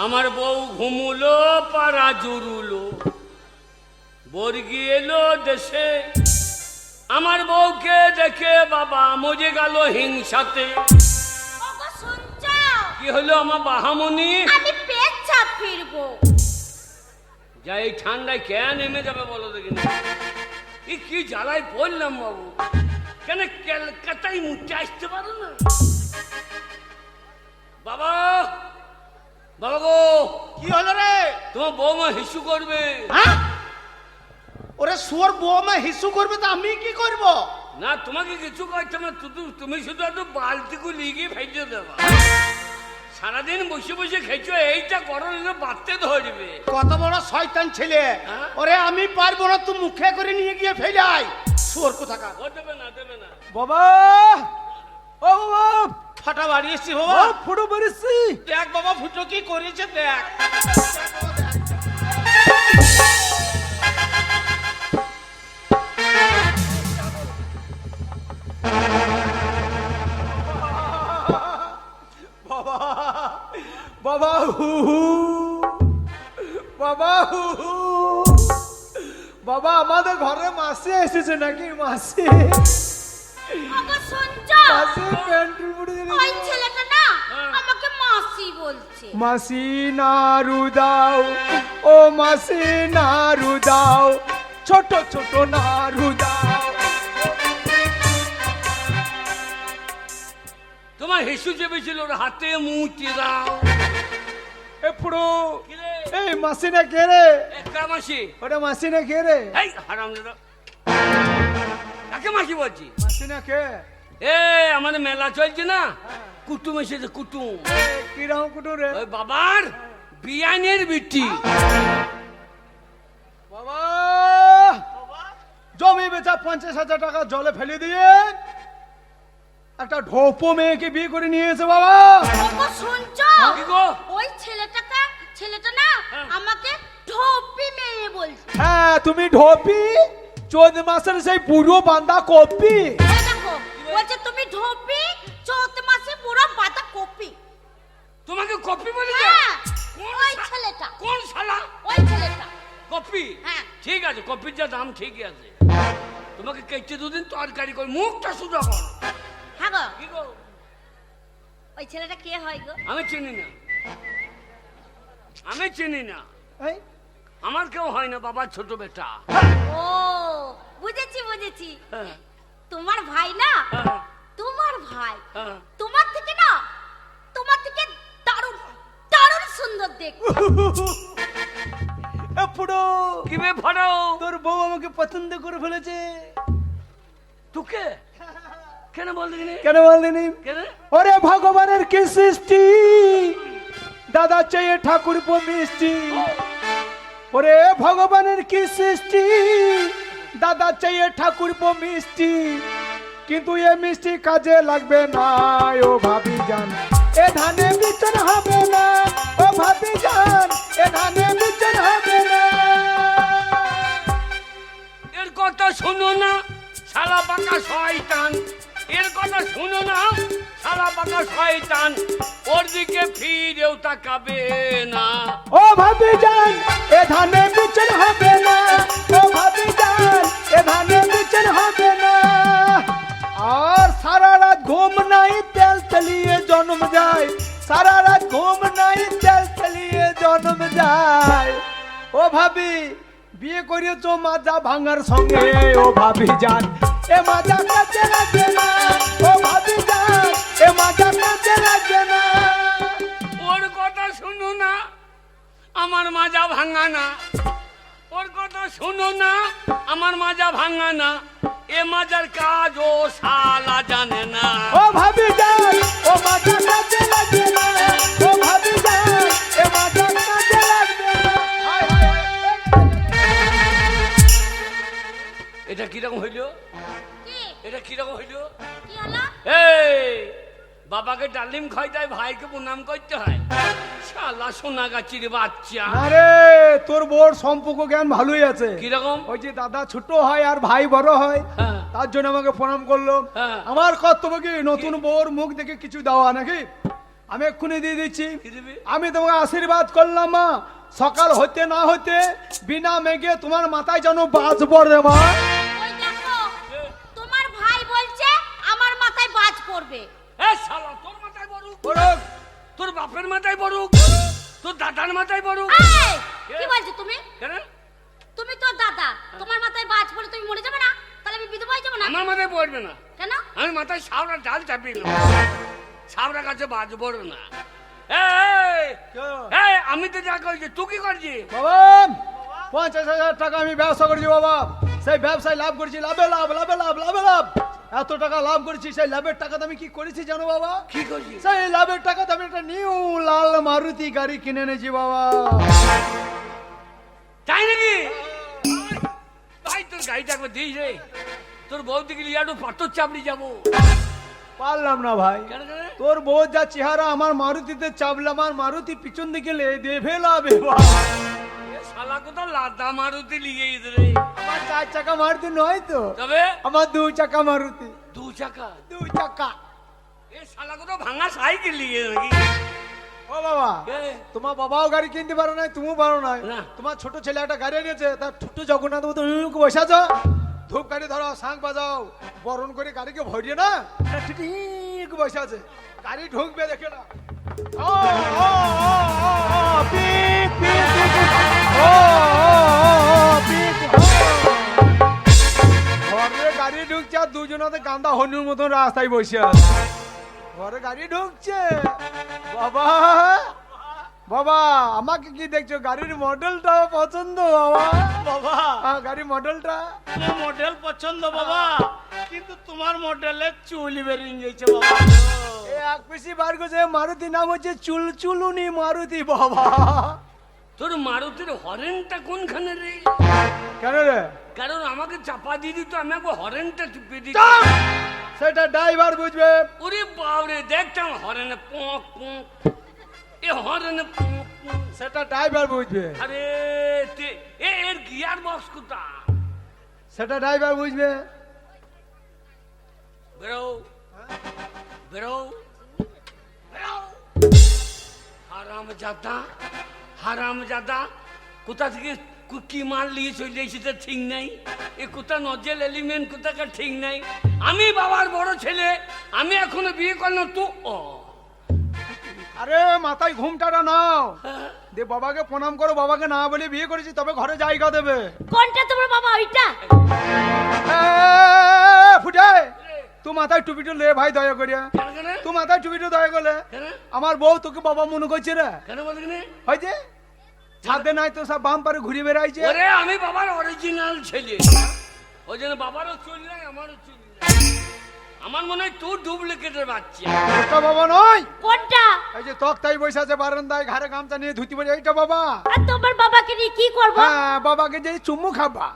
আমার বউ ঘুমুলো পাড়া জুড়ুলো, বর্গি এলো দেশে। আমার বউকে দেখে বাবা মজে গেল হিংসাতে। কি হলো আমার বাহামনি? আমি পেচ্ছাপ ফিরবো। যা এই ঠান্ডায় কে নেমে যাবে বলো দেখিনি? কি জ্বালায় পড়লাম বাবু। কেন কলকাতায় মুচে আসতে পারো না? বাবা বাবা গো, কি হলো রে? তোমার বৌমা হিসু করবে। ওরে শুয়োর বৌমা হিসু করবে তো আমি কি করব? না তোমাকে কিছু করতে না, তুমি শুধু এত বালতিকু লিগিয়ে ফেলে দেবা। সারাদিন বসে বসে খেয়েছো, এইটা গরম বাড়তে ধরবে। কত বড় শয়তান ছেলে! ওরে আমি পারবো না, তুই মুখে করে নিয়ে গিয়ে ফেলে আয়। শুয়োর কোথাকার! ও দেবে না, দেবে না। বাবা, ও বাবা, ফাটা বাড়ি এসছি বাবা। ফুটো বেরিয়েছি। দেখ বাবা ফুটো কি করেছে দেখ। বাবা, বাবা হু হু, বাবা হু হু, বাবা আমাদের ঘরে মাসি এসেছে নাকি? মাসি ওগো শুনছো? মাসি প্যান্টুল পরে ওই ছেলেটা না আমাকে মাসি বলছে। মাসি নাড়ু দাও, ও মাসি নাড়ু দাও, ছোট ছোট নাড়ু দাও। তোমার হিসু চেপেছিল, ওর হাতে মুচে দাও। এ ফুড়ো, কি রে? এই মাসি না কে রে? একটা মাসি। ওটা মাসি না কে রে? এই হারাম দাদা, কাকে মাসি বলছি? মাসি না কে? এ আমাদের মেলা চলছে না, কুটুম এসেছে, কুটুম। কি রকম কুটুম রে? ওই বাবার বিয়ানের বিটি। বাবা, জমি বেচা 50,000 টাকা জলে ফেলে দিয়ে একটা ঢোপো মেয়েকে বিয়ে করে নিয়েছে বাবা। ওগো শুনছো? কি গো? ওই ছেলেটা না আমাকে ঢোপি মেয়ে বলছে। হ্যাঁ তুমি ঢোপি, 14 মাসের সেই বুড়ো বান্দা কপি। এই দেখো বলছে তুমি ঢোপি, 14 মাসে পুরো বাতা কপি। তোমাকে কপি বলে? হ্যাঁ, ওই ছেলেটা। কোন শালা? ওই ছেলেটা। কপি? হ্যাঁ। ঠিক আছে, কপির যা দাম ঠিকই আছে। তোমাকে কেটে দুদিন তরকারি করে মুখটা সুদা করো। হ্যাঁ গো, কি গো? ওই ছেলেটা কে হয় গো? আমি চিনি না, আমি চিনি না। এই, আমার কেউ হয় না, বাবার ছোট বেটা। ও বুঝেছি। হ্যাঁ, তোমার ভাই না, হ্যাঁ, তোমার ভাই হ্যাঁ। তোমার থেকে দারুণ সুন্দর দেখতে। এ পুরো কি বে ফাড়াও? তোর বউ আমাকে পছন্দ করে ফেলেছে। তোকে কেন বললি? কেন বললি? কেন? ওরে ভগবানের কি সৃষ্টি, দাদা চেয়ে ঠাকুর পো মিষ্টি। ওরে ভগবানের কি সৃষ্টি, দাদা চেয়ে ঠাকুর পো মিষ্টি, কিন্তু এ মিষ্টি কাজে লাগবে না। ও ভাবি জান এ ধানে বিচন হবে না, ও ভাবি জান এ ধানে বিচন হবে না। এর কথা শোনো না, শালা বাঁকা শয়তান। এর কথা শোনো না, শালা বাঁকা শয়তান। ওর দিকে ফিরেও তাকাবে না। ও ভাবি জান এ ধানে বিচন হবে না, ও ভাবি জান এ ধানে বিচন হবে না। আর সারা রাত ঘুম নাই, তেল তেলিয়ে জন্ম যায়। সারা রাত ঘুম নাই, তেল তেলিয়ে জন্ম যায়। ও ভাবি বিয়ে করিয়েছো মাজা ভাঙার সঙ্গে, ও ভাবি জান এ মাজা কাছে লাগবে না, ও ভাবি জান এ মাজা কাছে লাগবে না। ওর কথা শোনো না, আমার মাজা ভাঙা না। ওর কথা শোনো না, আমার মাজা ভাঙা না। এ মাজার কাজ ও শালা জানে না। ও ভাবি যান ও মাজা কাছে লাগবে না, ও ভাবি যান এ মাজা কাছে লাগবে না। হায় হায় এটা কিরকম হইল? কি এটা কিরকম হইল? কি হলো? এই বাবাকে ডালিম খাইতে হয়, ভাইকে প্রণাম করতে হয়। শালা সোনা গাছির বাচ্চা। আরে তোর বোর সম্পর্ক জ্ঞান ভালোই আছে। কিরকম? ওই যে দাদা ছোট হয় আর ভাই বড় হয়, হ্যাঁ। তার জন্য আমাকে প্রণাম করলো। হ্যাঁ। আমার কর্তব্য কি নতুন বউর মুখ দেখে কিছু দেওয়া নাকি? আমি এক্ষুনি দিয়ে দিচ্ছি। কি দিবি? আমি তোমাকে আশীর্বাদ করলাম মা, সকাল হতে না হতে বিনা মেঘে তোমার মাথায় যেন বাজ পড়ে মা। ওই দেখো, তোমার ভাই বলছে আমার মাথায় বাজ পড়বে। এ শালা, তোর মাথায় পড়ুক, পড়ুক। তোর বাপের মাথায় পড়ুক, তোর দাদার মাথায় পড়ুক। এই, কি বলছো তুমি? কেন? তুমি তো দাদা, তোমার মাথায় বাজ পড়ে তুমি মরে যাবে না? তাহলে আমি বিধবা হয়ে যাবো না? আমার মাথায় পড়বে না, কেন? আমি মাথায় সাবরা ডাল চাপিয়ে নেবো, সাবরা কাছে বাজ পড়বে না। এই, এই, আমি তো যা করছি, তুই কি করছিস? বাবা 50,000 টাকা আমি ব্যবসা করেছি বাবা, সেই ব্যবসায় লাভ করেছি, লাভে লাভ, লাভে লাভ, লাভে লাভ। এত টাকা লাভ করেছি, সেই লাভের টাকাতে আমি কি করেছি জানো বাবা? কি করছিস? সেই লাভের টাকাতে আমি একটা নিউ লাল মারুতি গাড়ি কিনে এনেছি বাবা। তাই নাকি? ভাই, তোর গাড়িটা একবার দিস রে, তোর বউদিকে নিয়ে একটু পাথর চাপড়ি যাবো। পারলাম না ভাই, কেন কেন? তোর বউ যা চেহারা, আমার মারুতিতে চাপলে আমার মারুতি পিছন দিকে দেবে লাভে। এ শালা কোথাও লাদা মারুতি লিয়ে গেছে রে। আমার 4 চাকা মারুতি নয় তো, তবে আমার 2 চাকা মারুতি, 2 চাকা। 2 চাকা। এ শালা কোথাও ভাঙা সাইকেল লিয়ে নাকি? ও বাবা, এ, তোমার বাবাও গাড়ি কিনতে পারো না, তুমিও পারো না। না। তোমার ছোট ছেলে একটা গাড়ি এনেছে, তার ছোট জগন্নাথ মতো বসে আছো, ধূপ কাঠি ধরো, শাঁখ বাজাও, বরণ করে গাড়িকে ভরিয়ে না, ঠিক বসে আছে, গাড়ি ঢুকবে দেখে না। ও, ও, ও, ও, পিক, পিক, পিক, ও, ও, ও, পিক, ও। ঘরে গাড়ি ঢুকছে আর দুজনাতে গান্দা হনুর মতন রাস্তায় বসে আছে। ঘরে গাড়ি ঢুকছে, বাবা বাবা আমাকে কি দেখছো? গাড়ির মডেলটা পছন্দ বাবা? বাবা গাড়ি মডেলটা তোমার মডেল পছন্দ বাবা, কিন্তু তোমার মডেলে চুল বেরিয়ে গেছে বাবা। এই এক পিসি বার করছে, মারুতি নাম হচ্ছে চুলচুলুনি মারুতি বাবা। তোর মারুতির হরেনটা কোনখানে রে? কেন রে? কারণ আমাকে চাপা দিয়ে দিত, আমি একবার হরেনটা টিপে দিই। চাপ! সেটা ড্রাইভার বুঝবে। ওরে বাবরে, দেখতাম হরেনে পক পক, এ হরেনে পক পক। সেটা ড্রাইভার বুঝবে। আরে এর গিয়ার বক্স কোথা? সেটা ড্রাইভার বুঝবে। বেরো, বেরো, বেরো। হারামজাদা, হারামজাদা, কোথা থেকে কি মাল নিয়ে চলে এসেছে ঠিক নাই। এ কোথা নজেল এলিমেন্ট কোথাকার ঠিক নাই। আমি বাবার বড় ছেলে, আমি এখনো বিয়ে করলাম তো। ও আরে মাথায় ঘুমটাটা নাও, হ্যাঁ, দে বাবাকে প্রণাম করো, বাবাকে না বলে বিয়ে করেছি, তবে ঘরে জায়গা দেবে। কোনটা তোমার বাবা? ওইটা? ফুটে তুই মাথায় টুপিটা লে ভাই, দয়া করিয়া কেন কেন? তুই মাথায় টুপিটা দয়া করলে। কেন আমার বউ তোকে বাবা মনে করছে রে, কেন বল কেন? হয়েছে ছাদে নাই তো সব বাম পারে ঘুরে বেড়াইছে। ওরে আমি বাবার অরিজিনাল ছেলে, ওই জন্য বাবারও চুল নাই, আমারও চুল নাই। আমার মনে হয় তোর ডুপ্লিকেটের বাচ্চা। ওটা বাবা নয়, কোনটা? এই যে তক্তাই বসে আছে বারান্দায়, ঘাড়ে গামছা নিয়ে ধুতি পরে, এইটা বাবা। আর তোমার বাবাকে নিয়ে কি করবো? হ্যাঁ, বাবাকে যে চুমু খাবা,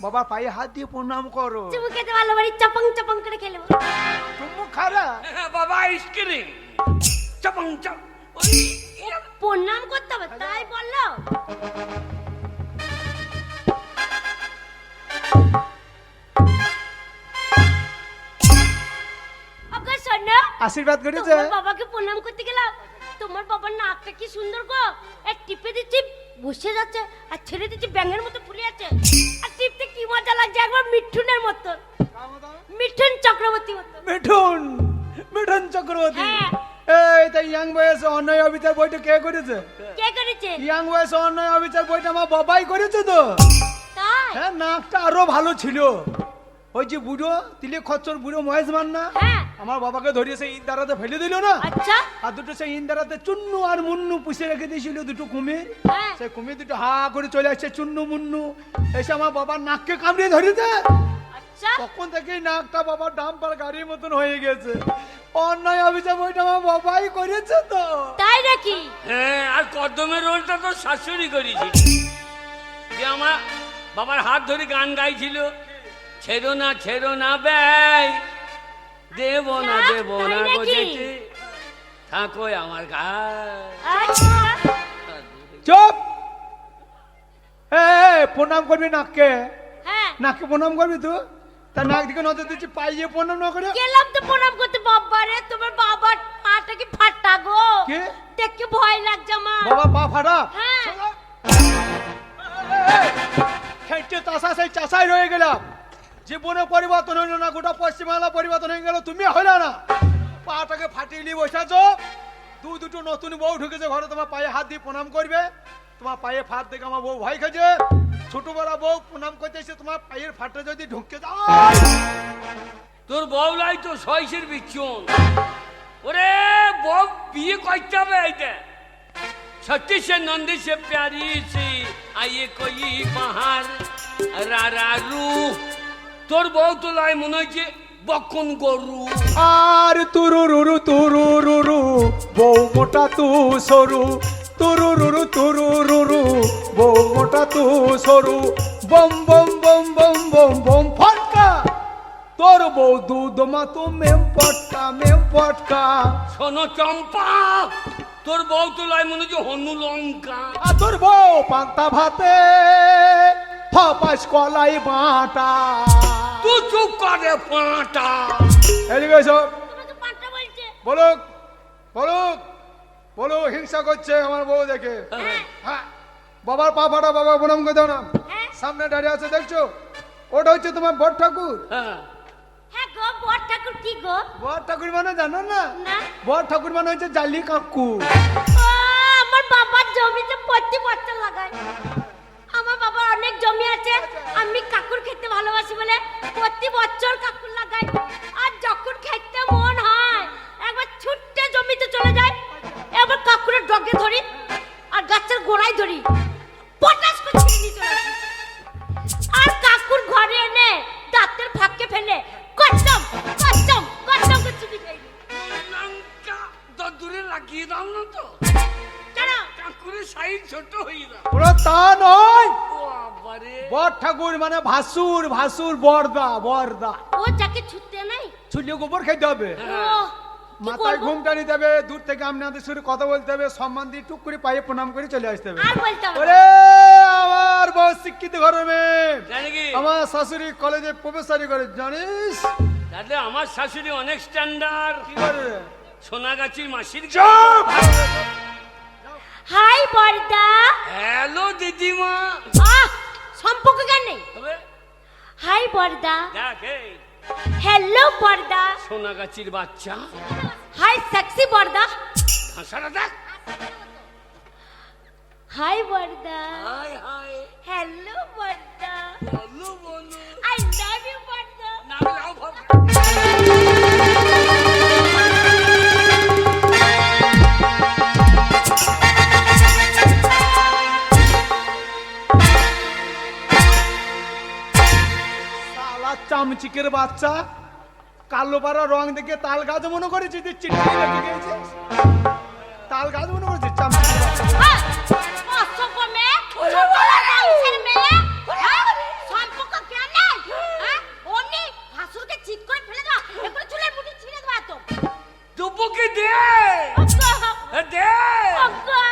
বাবা পায়ে হাত দিয়ে প্রণাম করো, চুমু খেতে ভালো বাড়ি চাপাং চাপাং করে খেলো। চুমু খারা। বাবা আইসক্রিম চাপাং চাপ। ওই প্রণাম করতে হবে তাই বললো? আগে শোনো, আশীর্বাদ করেছে। তোমার বাবাকে প্রণাম করতে গেলাম, তোমার বাবার নাকটা কি সুন্দর গো, এক টিপে দিচ্ছি বসে যাচ্ছে, আর ছেড়ে দিচ্ছি ব্যাঙের মতো ফুলে যাচ্ছে, আর টিপতে কি মজা লাগছে, একবার মিঠুনের মতো, মিঠুন চক্রবর্তী মতো। মিঠুন, মিঠুন চক্রবর্তী। হ্যাঁ। এই তাই ইয়াং বয়সে অন্যায় অবিচার বইটা কে করেছে? কে করেছে? ইয়াং বয়সে অন্যায় অবিচার বইটা আমার বাবাই করেছে তো। তাই? হ্যাঁ, নাকটা আরো ভালো ছিল। ওই যে বুড়ো তিলে খচ্চর বুড়ো মহেশ মান্না, হ্যাঁ। আমার বাবাকে ধরিয়ে সেই ইন্দারাতে ফেলে দিল না, আচ্ছা। আর দুটো সেই ইন্দারাতে চুন্নু আর মুন্নু পুষে রেখে দিয়েছিল, দুটো কুমির। হ্যাঁ। সেই কুমির দুটো হা করে চলে আসছে, চুন্নু মুন্নু এসে আমার বাবার নাককে কামড়িয়ে ধরেছে। আচ্ছা। তখন থেকেই নাকটা বাবার ডাম্পার গাড়ির মতন হয়ে গেছে। অন্যায় অভিযোগ ওইটা আমার বাবাই করেছে তো। তাই নাকি? হ্যাঁ, আর কদমের রোলটা তো শাশুড়ি করেছিল, যে আমার বাবার হাত ধরে গান গাইছিল, ছেড়ো না ব্যয়, দেব না দেব না তাই নাকি? বোঝেছে, থাকো আমার গায়ে। আচ্ছা। চুপ! প্রণাম করবি নাককে, হ্যাঁ। নাককে প্রণাম করবি তুই? তার নাক দিকে নজর দিচ্ছি, পাইয়ে প্রণাম না করে। গেলাম তো প্রণাম করতে, বাবা রে তোমার বাবার পাটা কি ফাটা? গো কি? দেখে ভয় লাগছে আমার। বাবা পা ফাটা হ্যাঁ। খেটে চাষা সেই চাষাই রয়ে গেলাম, জীবনে পরিবর্তন হইল না, গোটা পশ্চিমবাংলা পরিবর্তন হয়ে গেল, তুমি হইল না। পাটাকে ফাটিয়ে নিয়ে বসেছ, দুটো নতুন বউ ঢুকেছে ঘরে, তোমার পায়ে হাত দিয়ে প্রণাম করবে, তোমার পায়ে ফাট দেখে আমার বউ ভয় খেয়েছে, ছোট বড় বউ প্রণাম করতেছে, তোমার পায়ের ফাটে যদি ঢুকে যায়। তোর বউলাই তো সইসের বিচ্ছন। ওরে বউ বিয়ে করতে হবে এইটা। सच्ची से नंदी से प्यारी सी आइए कोई बाहर रा रू তোর বউ তো লাই মনে হচ্ছে বকন গরু। আর তুরুরুরু তুরুরুরু বউ মোটা তু সরু, তুরুরুরু তুরুরুরু বউ মোটা তু সরু, বম বম বম বম বম বম ফটকা, তোর বউ দুধ মাতু মেম পটকা। শোনো চম্পা, তোর বউ তো লাই মনে হচ্ছে হনু লঙ্কা। আর তোর বউ পান্তা ভাতে থপাস কলাই বাটা। তুই চুপ করে পাঁটা। এদিকে এসো, তুমি তো পাঁচটা বলছে। বলুক বলুক বলুক, হিংসা করছে আমার বউ দেখে। হ্যাঁ, বাবার পা ফাটা, বাবা প্রণাম করে দাও না। হ্যাঁ। সামনে দাঁড়িয়ে আছে দেখছো, ওটা হচ্ছে তোমার বড় ঠাকুর। হ্যাঁ হ্যাঁ গো, বড় ঠাকুর কি গো? বড় ঠাকুর মানে জানো না? না। বড় ঠাকুর মানে হচ্ছে জালি কাকু। ও, আমার বাবার জমিতে প্রতি বছর লাগায়। আমার বাবার অনেক জমি আছে, আমি কাকুর খেতে ভালোবাসি বলে প্রতি বছর কাকুর লাগাই। আর যখন খেতে মন হয় একবার ছুট্টে জমিতে চলে যায়, এবার কাকুরের ডগে ধরি আর গাছের গোড়ায় ধরি, পটাশ করে ছিঁড়ে নিয়ে চলে আসি। আর কাকুর ঘরে এনে দাঁতের ফাঁকে ফেলে কচ্চম কচ্চম কচ্চম করে চুপি খাই। লঙ্কা তো দূরে লাগিয়ে দাও না তো, কেন? ঠাকুরের সাইজ ছোট হয়ে দাও। ওরা তা নয়, বাবারে বড় ঠাকুর মানে ভাসুর, ভাসুর বর্দা, বর্দা। ও যাকে ছুটতে নাই, ছুলিয়ে গোবর খেতে হবে, ও কি মাথায় করবো? ঘুমটা নিতে হবে, দূর থেকে আপনাদের সাথে কথা বলতে হবে, সম্মান দিয়ে টুক করে পায়ে প্রণাম করে চলে আসতে হবে। আর বলতে হবে না। ওরে আমার বউ শিক্ষিত ঘরের মেয়ে, জানি কি আমার শাশুড়ি কলেজে প্রফেসরি করে, জানিস? তাহলে আমার শাশুড়ি অনেক স্ট্যান্ডার্ড। কি করে রে? সোনাগাছির মাসির চুপ! হাই বর্দা। হ্যালো দিদিমা। আহ, সম্পর্ক কেন নেই? তবে হাই বর্দা। দেখ এই হ্যালো বর্দা। সোনাগাছির বাচ্চা হাই সেক্সি বর্দা। ভাষাটা দেখ। হাই বর্দা। হাই হাই হ্যালো বর্দা। বলো বলো। আই লাভ ইউ বর্দা। না লাও ভাব। শালা চামচিকের বাচ্চা, কালো পাড়া রং দেখে তাল গাছ মনে করেছি যে চিঠি লেগে গেছিস, তাল গাছ মনে করেছিস চামচিকের বাচ্চা। হ্যাঁ, অসভ্য মেয়ে, ছোটলা বংশের মেয়ে। হ্যাঁ, সম্পর্ক কেন নেই? হ্যাঁ, অমনি ভাসুরকে চিৎ করে ফেলে দাও, এরপরে চুলের মুঠি ছিঁড়ে দেবো এত। দুপুকে দে অগ্গা, দে। অগ্গা,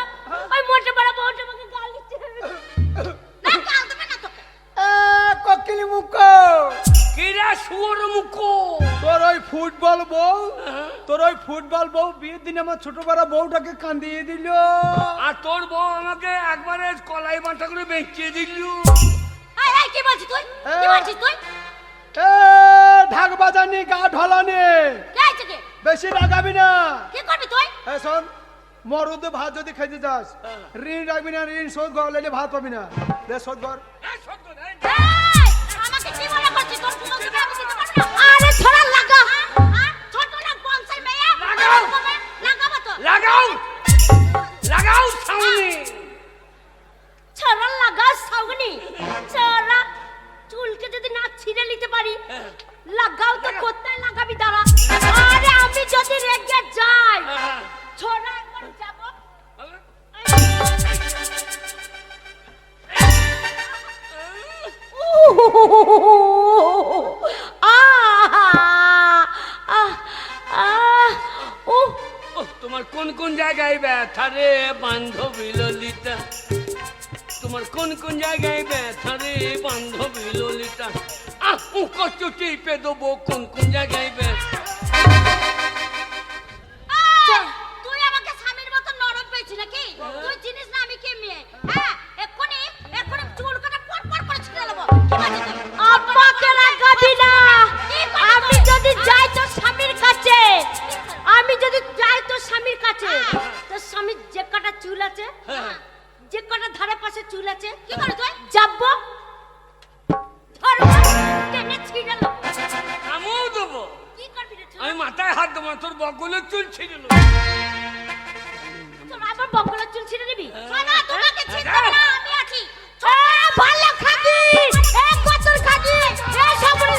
ওই মোটে বড় বউটা আমাকে গাল দিচ্ছে। না, গাল দেবে না তোকে। ককিলি মুখ, কিরা শুয়োর মুখো। তোর ওই ফুটবল বউ, তোর ওই ফুটবল বউ বিয়ের দিন আমার ছোট বড় বউটাকে কাঁদিয়ে দিল। আর তোর বউ আমাকে একবারে কলাই বাটা করে বেঁচিয়ে দিল। এই, এই, কি বলছিস তুই? কি বলছিস তুই? এ ঢাক বাজানি, গা ঢলানি, কে আছে কে? বেশি রাগাবি না। কি করবি তুই? এ শোন, মরুদ ভাত যদি খেতে যাস, ঋণ রাখবি না, ঋণ শোধ করলে ভাত পাবি না। দে শোধ কর। এই সত্য নাই। এই, আমাকে কি মনে করছিস? তোর পুরো কথা আমি দিতে পারবো না। আরে ছড়া লাগা। হ্যাঁ, ছোটলা বংশের মেয়ে। লাগাও। লাগাবো তো। লাগাও লাগাও সামনে। ছড়া লাগা সাউনি। ছড়া চুলকে যদি না ছিঁড়ে নিতে পারি, লাগাও তো কোথায় লাগাবি দাঁড়া। আরে আমি যদি রেগে যাই, ছড়া একবার যাবো। তোমার কোন কোন জায়গায় ব্যথা রে বান্ধবী ললিতা? তোমার কোন কোন জায়গায় ব্যথা রে বান্ধবী ললিতা? কষ্ট টিপে দেবো কোন কোন জায়গায় ব্যথা। তুই আমাকে হ্যাঁ। যে কটা ধারে পাশে চুল আছে কি করে তুই যাবো ধরবো টেনে ছিঁড়ে নেবো। আমিও দেবো। কি করবি রে ছোড়া? আমি মাথায় হাত দেবো না, তোর বগলের চুল ছিঁড়ে নেবো। তোর আবার বকলের চুল ছিঁড়ে নিবি? শোনো তোমাকে ছিঁড়তে হ্যাঁ। হবে না, আমি আছি। ভালো খাকি এ কতর খাকি এ সাবরে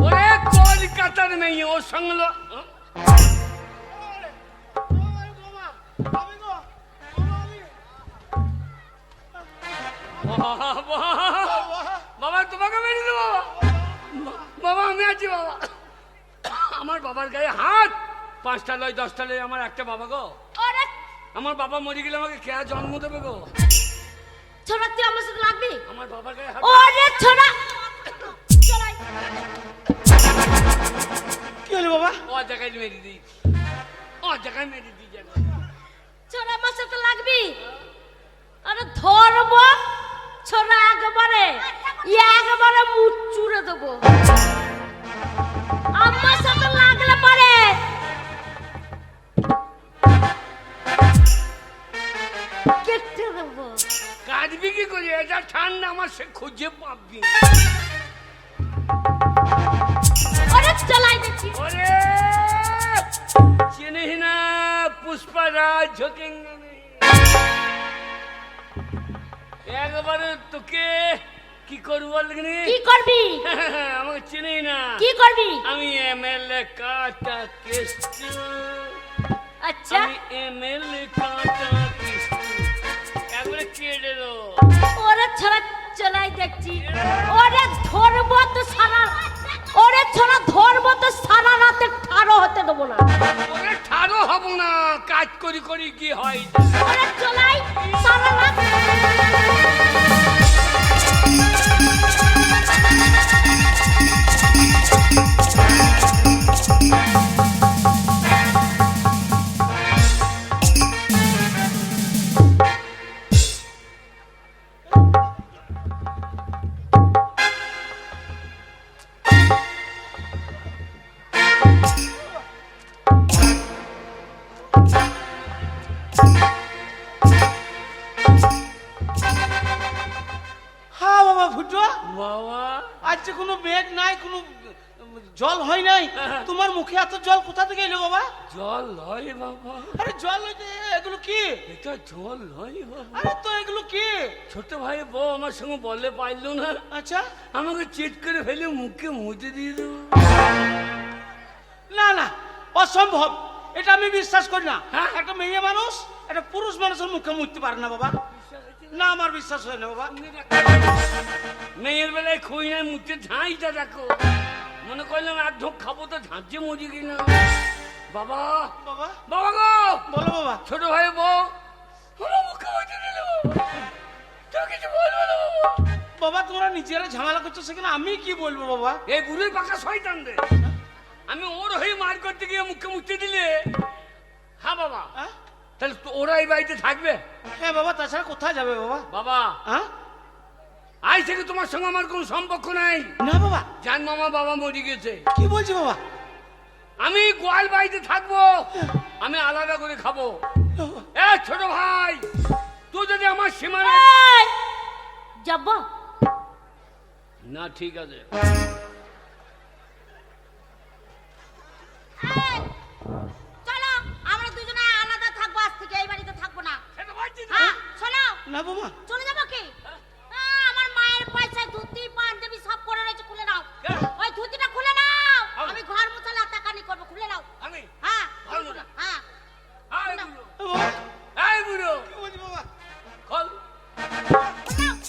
ওরে কলকাতার মেয়ে ওর সঙ্গে বাবা তোমাকে মেরে দেবো বাবা আমি আছি বাবা আমার বাবার গায়ে হাত 5টা লয় 10টা লয় আমার একটা বাবা গো ওরে আমার বাবা মরে গেলে আমাকে কে জন্ম দেবে গো ছোড়া তুই আমার সাথে লাগবি আমার বাবার গায়ে হাত ওরে ছোড়া চলাই কি হলো বাবা? ও জায়গায় মেরে দিই ও জায়গায় মেরে দিই জায়গা ছোড়া আমার সাথে লাগবি আরে ধরবো ছোড়া একবারে মুখ চুড়ে দেবো আমার সাথে লাগলে পারে কেটে দেবো কাটবি কি করে এটা ঠান্ডা আমার সে খুঁজে পাবি ওরে চলাই দেখছি ওরে চিনিস না পুষ্পারাজ ঝোঁকেঙ্গে নেই একবারে তোকে কি করবো বলনি কি করবি আমাকে চিনি না কি করবি আমি এমএলএ কাটা কেষ্টু আচ্ছা আমি এমএলএ কাটা কেষ্টু একবারে কেটে দেবো ওরে ছড়া চলাই দেখছি ওরে ধরবো তো সারা ওরে ছড়া ধরবো তো সারা রাতে ঠাড়ো হতে দেবো না ওরে ঠাড়ো হব না কাজ করি করি কি হয় ওরে চলাই সারা রাত হ্যাঁ বাবা ফুটো, বাবা আজকে কোনো মেঘ নাই, কোনো জল হয় নাই, তোমার মুখে এত জল কোথা থেকে এলো বাবা? জল নয় বাবা আরে জল হইতে এগুলো কি? এটা জল নয় বাবা আরে তো এগুলো কি? ছোট ভাই বউ আমার সঙ্গে বলে পাইলো না আচ্ছা, আমাকে চিট করে ফেলে মুখে মুতে দিয়ে দেবো না না, অসম্ভব, এটা আমি বিশ্বাস করি না। হ্যাঁ? একটা মেয়ে মানুষ একটা পুরুষ মানুষের মুখে মুততে পারে না বাবা, না আমার বিশ্বাস হয় না বাবা। মেয়ের বেলায় খুঁই নাই মুখে ঝাঁইটা দেখো মনে করলাম এক ঢোক খাবো তো ঝাঁঝে মজি কিনা বাবা বাবা বাবা গো বলো বাবা। ছোট ভাই বউ আমার মুখে মুতে দিল তো কিছু বলবো না বাবা। বাবা তোমরা নিজেরা ঝামেলা করছো, সেখানে আমি কি বলবো বাবা? এই বুড়োই পাকা শয়তান রে আমি ওর হয়ে মার করতে গিয়ে মুখে মুতে দিলে হ্যাঁ বাবা হ্যাঁ? তাহলে তো ওরা এই বাড়িতে থাকবে হ্যাঁ বাবা, তাছাড়া কোথায় যাবে বাবা? বাবা হ্যাঁ? আজ থেকে তোমার সঙ্গে আমার কোনো সম্পর্ক নাই না বাবা, জান আমার বাবা মরে গেছে কি বলছি বাবা? আমি গোয়াল বাড়িতে থাকবো আমি আলাদা করে খাবো এ ছোট ভাই তুই যদি আমার সীমানা যাব না ঠিক আছে চলো আমরা দুজনে আলাদা থাকবো, আজ থেকে এই বাড়িতে থাকবো না। সেটা বলছি তো। হ্যাঁ চলো না বাবা, চলে যাবো কি? আমার মায়ের পয়সায় ধুতি পাঞ্জাবি সব পরে রয়েছে, খুলে নাও। হ্যাঁ। ওই ধুতিটা খুলে নাও, হ্যাঁ। আমি ঘর মোছা লাতাকানি করবো, খুলে নাও। আমি হ্যাঁ ভালো না। হ্যাঁ এই বুড়ো, বাবা, এই বুড়ো কি বলছি বাবা? খোল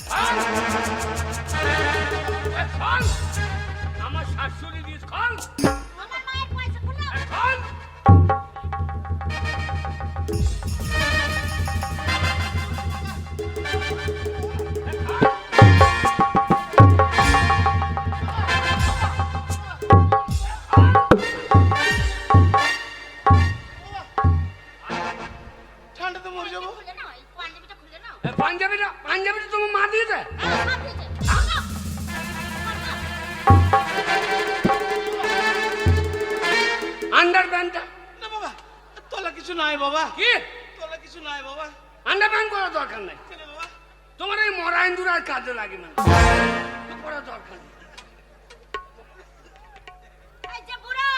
খোল। এ, খোল আমার শাশুড়ি দিস খোল আমার মায়ের পয়সা খুলে নাও। এ, খোল ঠান্ডাতে মরে যাবো। খুলে নাও, এই পাঞ্জাবিটা খুলে নাও। পাঞ্জাবিটা তোমার মা দিয়েছে? হ্যাঁ, সব দিয়েছে। ভাগো। আন্ডার প্যান্টটা না বাবা, তলা কিছু নাই বাবা, কি? তলা কিছু নাই বাবা। আন্ডার প্যান্ট করার দরকার নাই। কেন বাবা? তোমার এই মরা ইন্দুর আর কাজে লাগে না, করার দরকার নেই। এই যে বুড়ো,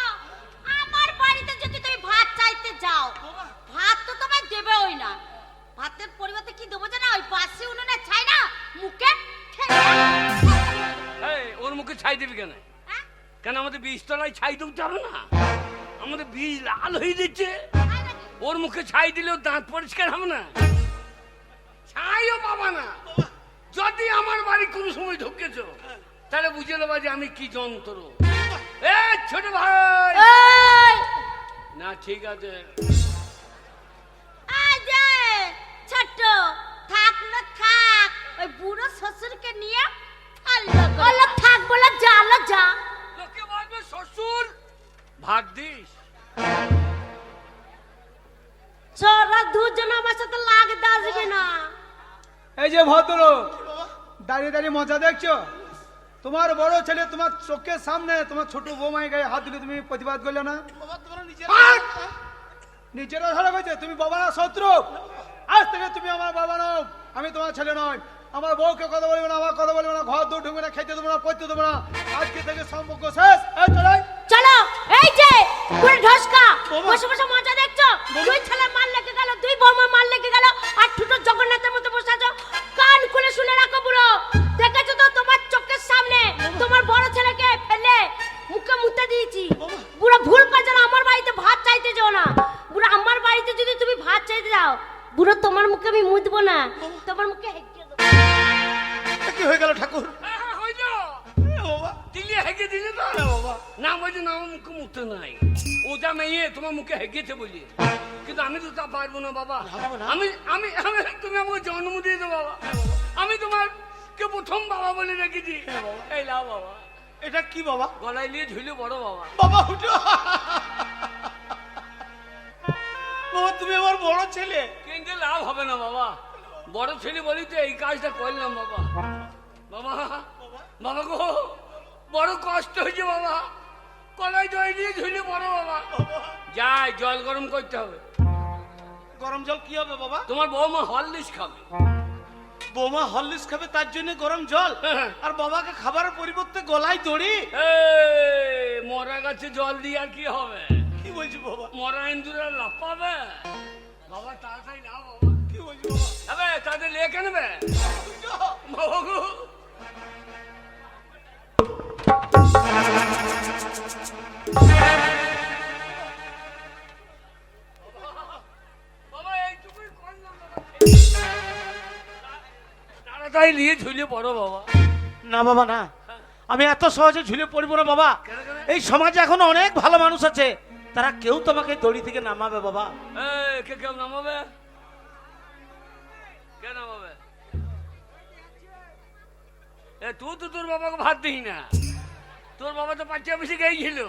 আমার বাড়িতে যদি তুমি ভাত চাইতে যাও, ভাত তো তোমায় দেবেই না। ভাতের পরিবর্তে কি দেবো জানো? ওই বাসি উনুনে ছাই না, মুখে খেয়ে নাও। এই, ওর মুখে ছাই দিবি কেন? হ্যাঁ? কেন আমাদের বীজতলায় ছাই দিতে হবে না? আমাদের বীজ লাল হয়ে দিচ্ছে, তাই নাকি? ওর মুখে ছাই দিলেও দাঁত পরিষ্কার হবে না, ছাইও পাবা না। যদি আমার বাড়ি কোনো সময় ঢুকেছ তাহলে বুঝে নেবা যে আমি কি যন্ত্র। এ ছোট ভাই, এই, না ঠিক আছে, এই যে ছোট্ট, থাক না থাক, ওই বুড়ো শ্বশুরকে নিয়ে আল্লাহ থাক বলে জালো যা। লোকে বলবে শ্বশুর ভাত দিস। তোরা দুজন আমার সাথে লাগতে আসবি না। এই যে ভদ্রলোক দাঁড়িয়ে দাঁড়িয়ে মজা দেখছো? তোমার বড় ছেলে তোমার চোখের সামনে তোমার ছোট বৌমায় গায়ে হাত দিলে তুমি প্রতিবাদ করলে না? বাবা তোমরা নিজের নিজেরা ধরা হয়েছে তুমি বাবা না শত্রু? আজ থেকে তুমি আমার বাবা নও, আমি তোমার ছেলে নয়। আমার বউকে কথা বলবে না, আমার কথা বলবে না, ঘর দূর ঢুকবে না, খেতে দেবো না, পড়তে দেবো না। আজকে থেকে সম্পর্ক শেষ। এই চলাই চলো, এই যে পুরো ঢসকা বসে বসে মজা দেখছো। দুই ছেলে মার লেগে গেল, দুই বৌমা মার লেগে গেল, আর ঠুটো জগন্নাথের মতো বসে আছো। কান খুলে শুনে রাখো বুড়ো, দেখেছো তো তোমার চোখের সামনে তোমার বড় ছেলেকে ফেলে মুখে মুতে দিয়েছি। বুড়ো ভুল করছো না, আমার বাড়িতে ভাত চাইতে যাও না। বুড়ো আমার বাড়িতে যদি তুমি ভাত চাইতে যাও, বুড়ো তোমার মুখে আমি মুতবো না, তোমার মুখে হেঁকে দেবো। কি হয়ে গেল ঠাকুর? হইল বাবা দিলে হেগে দিলে তো বাবা না, বলছে না আমার মুখে মুখতে নাই, ও যা মেয়ে তোমার মুখে হেগেছে বলি, কিন্তু আমি তো তা পারবো না বাবা। আমি আমি আমি তুমি আমাকে জন্ম দিয়েছো বাবা, আমি তোমার কে প্রথম বাবা বলে রেখেছি। এই লাও বাবা, এটা কি বাবা? গলায় নিয়ে ঝুলে বড় বাবা। বাবা উঠো। বাবা তুমি আমার বড় ছেলে। কিন্তু লাভ হবে না বাবা, বড় ছেলে বলি তো এই কাজটা করলাম বাবা। বাবা বাবা গো, বড় কষ্ট হয়েছে বাবা, কলাই দই নিয়ে ঝুলে বড় বাবা। যাই জল গরম করতে হবে। গরম জল কি হবে বাবা? তোমার বৌমা হরলিক্স খাবে। বৌমা হরলিক্স খাবে তার জন্য গরম জল, আর বাবাকে খাবারের পরিবর্তে গলায় দড়ি? এই, মরা গাছে জল দিয়ে আর কি হবে? কি বলছি বাবা? মরা ইন্দুরা লাফাবে বাবা, তাড়াতাড়ি না বাবা। কি বলছি বাবা? আবে তাদের লেখে নেবে বাবা গো। বাবা এইটুকুই করলাম বাবা, তাড়াতাড়ি নিয়ে ঝুলে পড়ো বাবা। না বাবা না, আমি এত সহজে ঝুলে পড়বো না বাবা। এই সমাজে এখন অনেক ভালো মানুষ আছে, তারা কেউ তোমাকে দড়ি থেকে নামাবে বাবা। এই কে কেউ নামাবে? কে নামাবে? এ তুই তো তোর বাবাকে ভাত দিই না, তোর বাবা তো পাঁচিয়া বেশি গেছিল।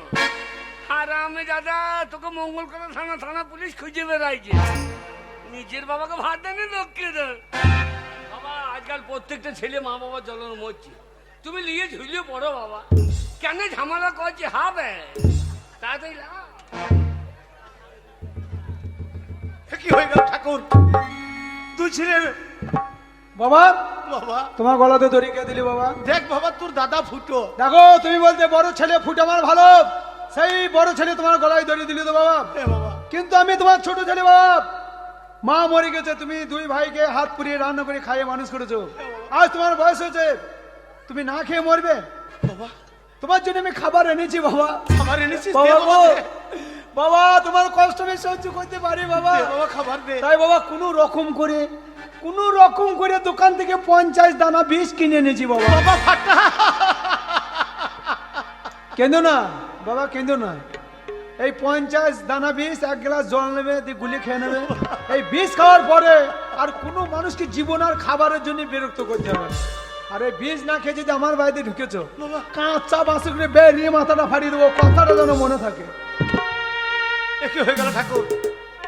আর আমি দাদা তোকে মঙ্গল করা থানা পুলিশ খুঁজে বেড়াইছে, নিজের বাবাকে ভাত দেয়নি লোককে দেয়। বাবা আজকাল প্রত্যেকটা ছেলে মা বাবা জ্বলন মরছে, তুমি নিয়ে ঝুলিয়ে পড়ো বাবা। কেন ঝামেলা করছে হবে? তাড়াতাড়ি লাও। কি হয়ে গেল ঠাকুর? তুই ছেলে বাবা, বাবা তোমার গলাতে দড়ি কে দিলি বাবা? দেখ বাবা, তোর দাদা ফুটো। দেখো তুমি বলতে বড় ছেলে ফুট আমার ভালো, সেই বড় ছেলে তোমার গলায় দড়ি দিলি তো বাবা। বাবা কিন্তু আমি তোমার ছোট ছেলে বাবা, মা মরে গেছে, তুমি দুই ভাইকে হাত পুড়িয়ে রান্না করে খাইয়ে মানুষ করেছো। আজ তোমার বয়স হয়েছে, তুমি না খেয়ে মরবে। বাবা তোমার জন্য আমি খাবার এনেছি বাবা। খাবার এনেছিস? দে বাবা বাবা, গো, দে। বাবা তোমার কষ্ট আমি সহ্য করতে পারি বাবা। দে বাবা খাবার দে। তাই বাবা কোনো রকম করে দোকান থেকে 50 দানা বীজ কিনে এনেছি বাবা। বাবা ফাটা। কেঁদো না বাবা, কেঁদো না। এই 50 দানা বীজ 1 গ্লাস জল নেবে, দিয়ে গুলি খেয়ে নেবে। এই বীজ খাওয়ার পরে আর কোনো মানুষকে জীবন আর খাবারের জন্য বিরক্ত করতে হবে না। আর এই বীজ না খেয়ে যদি আমার বাড়িতে ঢুকেছো, কাঁচা বাঁশি করে বেরিয়ে মাথাটা ফাড়িয়ে দেবো, কথাটা যেন মনে থাকে। কি হয়ে গেল ঠাকুর?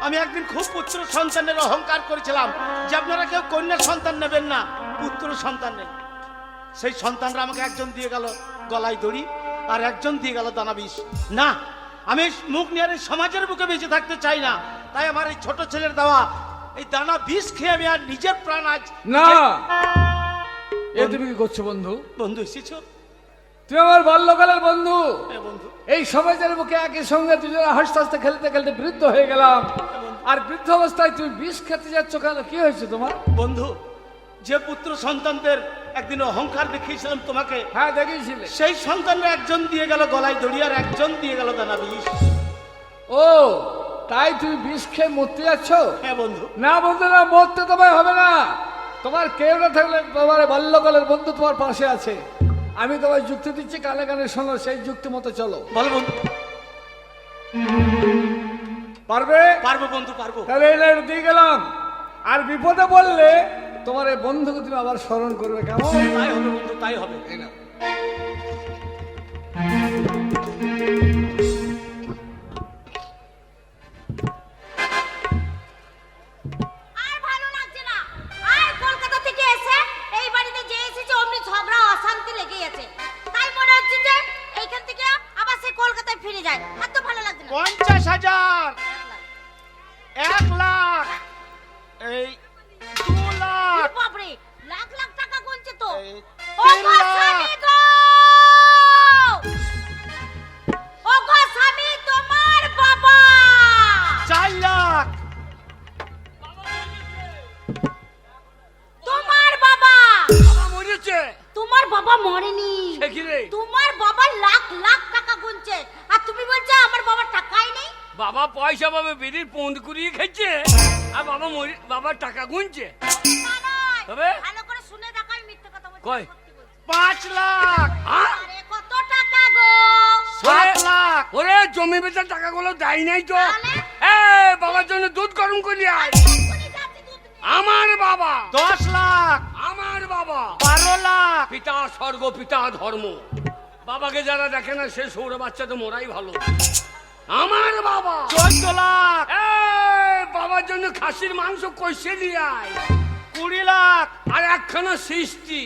আমি একদিন খুব পুত্র সন্তানের অহংকার করেছিলাম যে আপনারা কেউ কন্যা সন্তান নেবেন না, পুত্র সন্তান নেই। সেই সন্তানরা আমাকে একজন দিয়ে গেল গলায় দড়ি, আর একজন দিয়ে গেল দানা বিষ। না, আমি মুখ নিয়ে আর এই সমাজের বুকে বেঁচে থাকতে চাই না। তাই আমার এই ছোট ছেলের দেওয়া এই দানা বিষ খেয়ে আমি আর নিজের প্রাণ আজ না, এ তুমি কি করছো বন্ধু? বন্ধু এসেছো? তুমি আমার বাল্যকালের বন্ধু। হ্যাঁ বন্ধু। এই সমাজের বুকে একই সঙ্গে দুজনে হাসতে হাসতে খেলতে খেলতে বৃদ্ধ হয়ে গেলাম, আর বৃদ্ধ অবস্থায় তুমি বিষ খেতে যাচ্ছ কেন? কি হয়েছে তোমার? বন্ধু, যে পুত্র সন্তানদের একদিন অহংকার দেখিয়েছিলাম তোমাকে, হ্যাঁ দেখিয়েছিলে। সেই সন্তানরা একজন দিয়ে গেল গলায় দড়ি, আর একজন দিয়ে গেল দানা বিষ। ও তাই তুমি বিষ খেয়ে মরতে যাচ্ছ? হ্যাঁ বন্ধু। না বন্ধু না, মরতে তোমায় হবে না। তোমার কেউ না থাকলে তোমার বাল্যকালের বন্ধু তোমার পাশে আছে। আমি তোমায় যুক্তি দিচ্ছি, কানে কানে শোনো, সেই যুক্তি মতো চলো। বলো বন্ধু। পারবে? পারবো বন্ধু, পারবো। তাহলে এই লাইন দিয়ে গেলাম। আর বিপদে বললে তোমার এই বন্ধুকে তুমি আবার স্মরণ করবে, কেমন? তাই হবে বন্ধু, তাই হবে। এই নাও। আর ভালো লাগছে না। আর কলকাতা থেকে এসে এই বাড়িতে যে এসেছে অমনি ঝগড়া অশান্তি লেগেই আছে। তাই মনে হচ্ছে যে এইখান থেকে আবার সে কলকাতায় ফিরে যায়। আর তো ভালো লাগছে না। 50,000, 1 লাখ, এই 2 লাখ, বাপরে, লাখ লাখ টাকা গুনছে তো। এই ও 3 গো লাখ, স্বামী গো! ও গো স্বামী, তোমার বাবা! 4 লাখ, তোমার বাবা! বাবা মরেছে। তোমার বাবা মরেনি। সে কি রে? তোমার বাবা লাখ লাখ টাকা গুনছে, আর তুমি বলছো আমার বাবার টাকাই নেই। বাবা পয়সা পাবে বিড়ির পৌঁদ কুড়িয়ে খেয়েছে, আর বাবার টাকা গুনছে। না নয়, তবে? ভালো করে শুনে দেখো, আমি মিথ্যে কথা বলছি না, কই? সত্যি বলছি। 5 লাখ, হ্যাঁ? আরে কত টাকা গো! 7 লাখ, ওরে জমি বেচার টাকাগুলো দেয় নাই তো। তাহলে? এ বাবার জন্য দুধ গরম করি আয়। এক্ষুনি যাচ্ছি দুধ নিয়ে। আমার বাবা, 10 লাখ, আমার বাবা, 12 লাখ, পিতা স্বর্গ পিতা ধর্ম। বাবাকে যারা দেখে না সে সৌর বাচ্চা তো মোরাই ভালো। আমার বাবা 14 লাখ, এ বাবার জন্য খাসির মাংস কষে দিয়ে আয়, 20 লাখ, আর একখানা সৃষ্টি।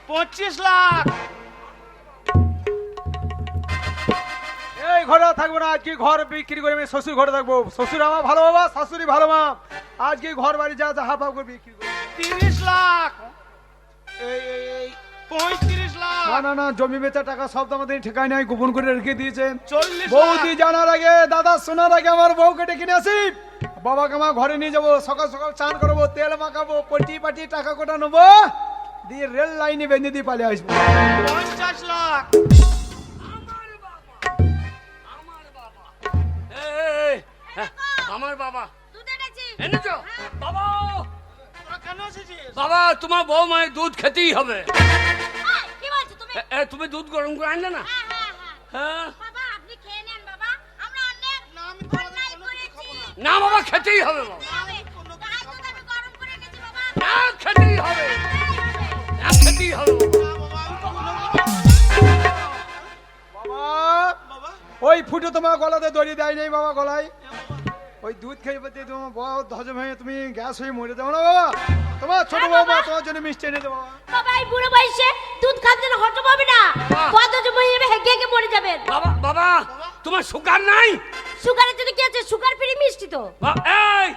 25 লাখ। এই ঘরে আর থাকবো না, আজকে ঘর বিক্রি করে আমি শ্বশুর ঘরে থাকবো। শ্বশুর আমার ভালো বাবা, শাশুড়ি ভালো মা। আজকে ঘর বাড়ি যা যা হাফ হাফ করে বিক্রি করবো। 30 লাখ, এই 35 লাখ, না না না, জমি বেচা টাকা সব তো আমাদের ঠেকায় নাই, গোপন করে রেখে দিয়েছে। 40 লাখ, বৌদি জানার আগে, দাদা শোনার আগে আমার বউকে ডেকে নিয়ে আসি। বাবাকে আমার ঘরে নিয়ে যাবো, সকাল সকাল চান করবো, তেল মাখাবো, পটি পাটি টাকা কোটা নেবো, দিয়ে রেল লাইনে বেঁধে দিয়ে পালিয়ে আসবো। 50 লাখ। আমার বাবা, আমার বাবা, আমার বাবা দুধ এনেছি। এনেছো? বাবা, তোরা কেন এসেছিস? বাবা তোমার বউ মায়ের দুধ খেতেই হবে। এই, কি বলছো তুমি? তুমি দুধ গরম করে আনলে না? হ্যাঁ হ্যাঁ হ্যাঁ। হ্যাঁ। বাবা আপনি খেয়ে নেন বাবা, আমরা অনেক অন্যায় করেছি। না বাবা, খেতেই হবে বাবা। হবে। গায়ে দুধ আমি গরম করে এনেছি বাবা। না, খেতেই হবে, না, খেতেই হবে বাবা। বাবা, ওই ফুটো তোমার গলাতে দড়ি দেয় নেই বাবা গলায়। ওই দুধ খেয়ে পেতে তোমার বউ হজম হয়ে তুমি গ্যাস হয়ে মরে যাও না বাবা। তোমার ছোট হ্যাঁ, বাবা বাবা। তোমার জন্য মিষ্টি এনে দেবো বাবা। বাবা এই বুড়ো বয়সে দুধ খাওয়ার জন্য হজম হবে না, বাহ। কত জমে যাবে, হেগে হেগে মরে যাবেন। বাবা, বাবা তোমার সুগার নাই? সুগারের জন্য কি আছে? সুগার ফ্রি মিষ্টি তো। এই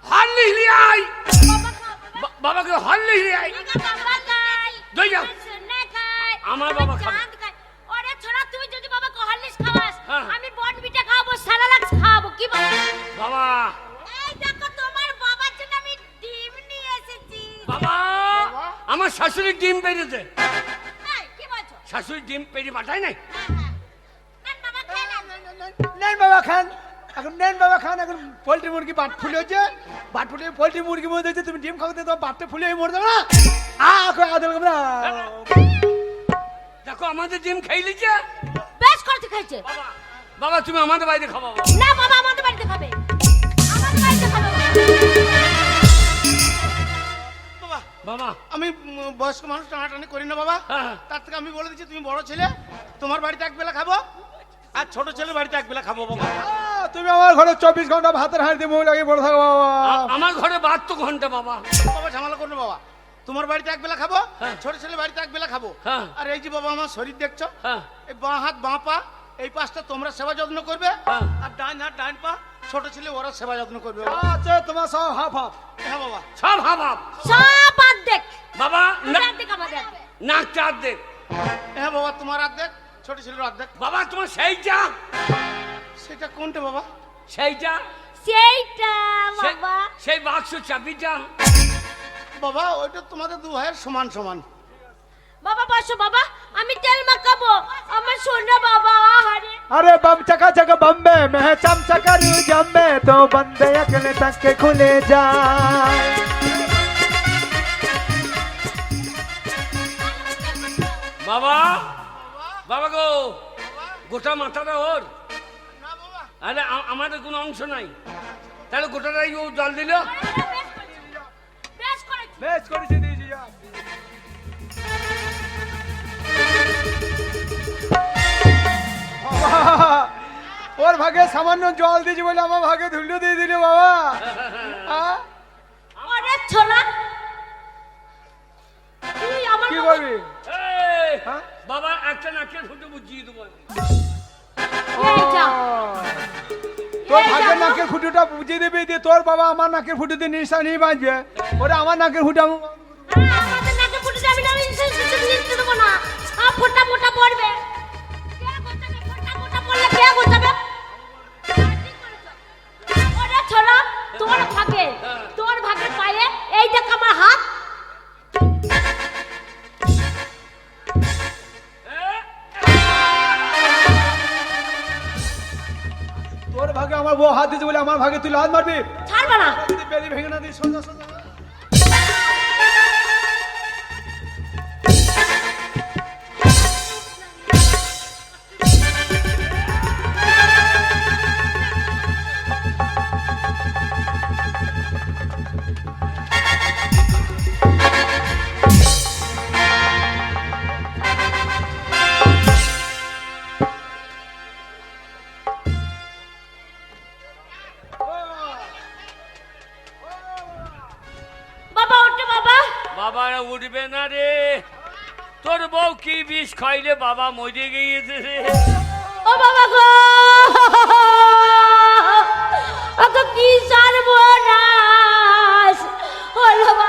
হরলি লিয়ে আয়। বাবা খাও, বাবা। বাবাকে হরলি লিয়ে আয়। ঠিক আছে, বাবা খাই। দই যাও। সোনা খাই। আমার বাবা খাবে। চাঁদ খাই। ওরে ছোড়া, তুই যদি বাবাকে হরলিক্স খাওয়াস, হ্যাঁ। আমি বনবিটা খাওয়াবো, সারালাক্স খাওয়াবো, কি বল? বাবা, এই দেখো তোমার বাবার জন্য আমি ডিম নিয়ে এসেছি। বাবা আমার শাশুড়ি ডিম পেড়েছে। এই, কি বলছো? শাশুড়ি ডিম পেড়ে পাঠায় নাই? হ্যাঁ হ্যাঁ। নেন বাবা খেয়ে নেন। নেন বাবা খান, এখন নেন বাবা খান। এখন পোল্ট্রি মুরগি বাট ফুলে হচ্ছে, বাট ফুলে পোল্ট্রি মুরগি মরে যাচ্ছে, তুমি ডিম খাওয়াতে তোমার বাটটা ফুলে হয়ে মরে যাবে না। আদল না। দেখো আমাদের ডিম খেয়ে লিছে। বেশ করতে খাইছে। বাবা, বাবা তুমি আমাদের বাড়িতে খাওয়া। না বাবা, আমাদের বাড়িতে খাবে, আমাদের বাড়িতে খাবে বাবা। বাবা, বাবা আমি বয়স্ক মানুষ টানাটানি করি না বাবা। হ্যাঁ। তার থেকে আমি বলে দিচ্ছি তুমি বড় ছেলে, তোমার বাড়িতে এক বেলা খাবো, আর ছোট ছেলে বাড়িতে এক বেলা খাবো বাবা। তুমি আমার ঘরে 24 ঘন্টা ভাতের হাঁড়ি দিয়ে মুখ লাগিয়ে পড়ে থাকো বাবা। আমার ঘরে 72 ঘন্টা বাবা। বাবা ঝামেলা করো না বাবা, তোমার বাড়িতে এক বেলা খাবো, হ্যাঁ। ছোট ছেলে বাড়িতে এক বেলা খাবো। হ্যাঁ। আর এই যে বাবা আমার শরীর দেখছো, হ্যাঁ এই বাঁ হাত বাঁ পা এই পাশটা তোমরা সেবা যত্ন করবে, হ্যাঁ। আর ডান হাত ডান পা ছোট ছেলে ওরা সেবা যত্ন করবে। আচ্ছা তোমার সব হাফ হাফ। হ্যাঁ বাবা। সব হাবাব সব অর্ধেক বাবা। অর্ধেক আমাদের অর্ধেক। নাকটা অর্ধেক। হ্যাঁ বাবা, তোমার অর্ধেক, ছোট ছেলের অর্ধেক। বাবা তোমার সেইটা সেটা কোনটা বাবা? সেইটা সেইটা সে- বাবা। সেই বাক্স চাবিটা। বাবা ওইটা তোমাদের দু ভাইয়ের সমান সমান। বাবা বসো বাবা, আমি তেল মাখাবো আমার সোনা বাবা। আরে अरे बम चका चक बम्बे में चमचा करूं जम्बे तो बंदे अकेले तक के खुले जाए। বাবা বাবা গো, গোটা মাথাটা ওর। না বাবা, আরে আমাদের কোনো অংশ নাই, তাহলে গোটাটাই ও জল দিল। বেশ করেছি। বেশ করেছি দিয়েছি যা। বাবা, ওর ভাগে সামান্য জল দিয়েছি বলে আমার ভাগে ধুলো দিয়ে দিলে বাবা। হ্যাঁ? ওরে ছোলা, তুই আমার কি বাবা- করবি? এই, হ্যাঁ? বাবা একটা নাকের ফুটো বুঝিয়ে দেবো আমি। এই যা। তোর এই ভাগের যা। নাকের ফুটোটা বুঝিয়ে দিবি দিয়ে তোর বাবা আমার নাকের ফুটোতে নিশানি বাঁধবে। ওরা আমার নাকের ফুটো আমাদের নাকে ফুটে যাবে না, ইনসেন্স দিতে দেবো না। ফোটা ফোটা পড়বে। কে গোটাবে? ফোটা ফোটা পড়লে কে গোটাবে? ওরে ছোলা, তোর ভাগের পায়ে এই দেখ আমার হাত। তোর ভাগে আমার বউ হাত দিয়েছে বলে আমার ভাগে তুই লাত মারবি। ছাড়বা না। যদি বেরি ভেঙে না দিই সোজা সোজা। বাবা ওঠে বাবা। বাবা উঠবে না রে, তোর বউ কি বিষ খাইলে বাবা মরে গিয়েছে রে। ও বাবা গো, অত কি সর্বনাশ হলো বাবা।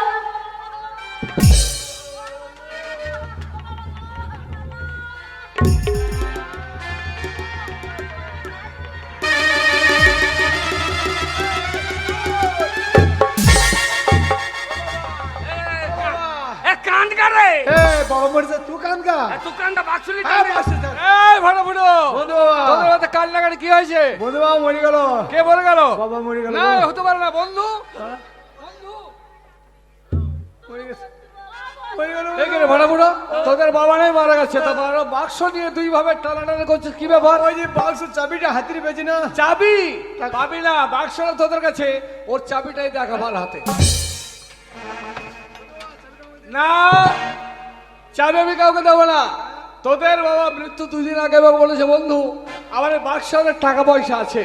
এ কান কারে, এ বাবা মরেছে তুই কান গা। তুই কানটা বাক্সলি হ্যাঁ, টানে। বাসে যা। এই ভাড়া বুড়ো, বন্ধু বাবা। তোদের মাথা কান লাগানো কি হয়েছে? বন্ধু বাবা মরে গেল। কে মরে গেল? বাবা মরে গেল। না হতে পারে না বন্ধু। হ্যাঁ? বন্ধু মরে গেছে। মরে গেল। এই রে ভাড়া বুড়ো, তোদের বাবা নেই মারা গেছে, তা বাবা বাক্স নিয়ে দুই ভাবে টানাটানি করছিস কি ব্যাপার? ওই যে বাক্স চাবিটা হাতির বেজে না। চাবি পাবি না, বাক্সটা তোদের কাছে, ওর চাবিটাই দেখ আমার হাতে। না, চাবি আমি কাউকে দেবো না। তোদের বাবা মৃত্যু 2 দিন আগে বাবা বলেছে বন্ধু আমার এই বাক্সে অনেক টাকা পয়সা আছে,